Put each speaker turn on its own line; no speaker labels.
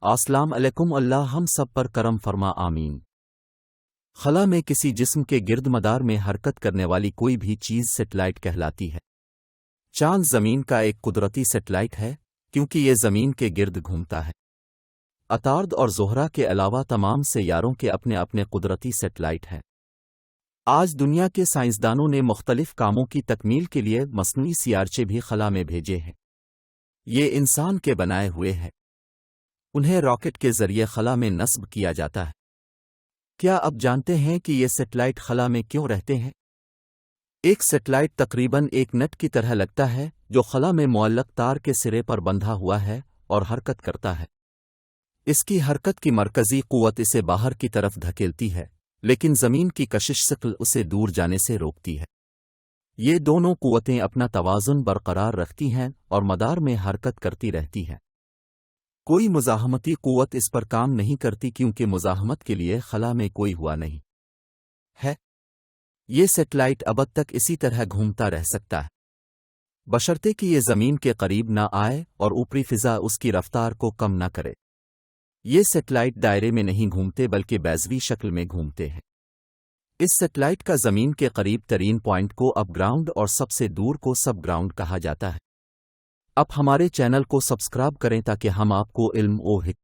السلام علیکم، اللہ ہم سب پر کرم فرما آمین۔ خلا میں کسی جسم کے گرد مدار میں حرکت کرنے والی کوئی بھی چیز سیٹلائٹ کہلاتی ہے۔ چاند زمین کا ایک قدرتی سیٹلائٹ ہے کیونکہ یہ زمین کے گرد گھومتا ہے۔ عطارد اور زہرہ کے علاوہ تمام سیاروں کے اپنے اپنے قدرتی سیٹلائٹ ہیں۔ آج دنیا کے سائنسدانوں نے مختلف کاموں کی تکمیل کے لیے مصنوعی سیارچے بھی خلا میں بھیجے ہیں۔ یہ انسان کے بنائے ہوئے ہیں۔ انہیں راکٹ کے ذریعے خلا میں نصب کیا جاتا ہے۔ کیا اب جانتے ہیں کہ یہ سیٹلائٹ خلا میں کیوں رہتے ہیں؟ ایک سیٹلائٹ تقریباً ایک نٹ کی طرح لگتا ہے جو خلا میں معلق تار کے سرے پر بندھا ہوا ہے اور حرکت کرتا ہے۔ اس کی حرکت کی مرکزی قوت اسے باہر کی طرف دھکیلتی ہے، لیکن زمین کی کشش ثقل اسے دور جانے سے روکتی ہے۔ یہ دونوں قوتیں اپنا توازن برقرار رکھتی ہیں اور مدار میں حرکت کرتی رہتی ہیں۔ کوئی مزاحمتی قوت اس پر کام نہیں کرتی کیونکہ مزاحمت کے لیے خلا میں کوئی ہوا نہیں ہے۔ یہ سیٹلائٹ ابد تک اسی طرح گھومتا رہ سکتا ہے، بشرطے کہ یہ زمین کے قریب نہ آئے اور اوپری فضا اس کی رفتار کو کم نہ کرے۔ یہ سیٹلائٹ دائرے میں نہیں گھومتے بلکہ بیضوی شکل میں گھومتے ہیں۔ اس سیٹلائٹ کا زمین کے قریب ترین پوائنٹ کو اب گراؤنڈ اور سب سے دور کو سب گراؤنڈ کہا جاتا ہے۔ اب ہمارے چینل کو سبسکرائب کریں تاکہ ہم آپ کو علم و حکمت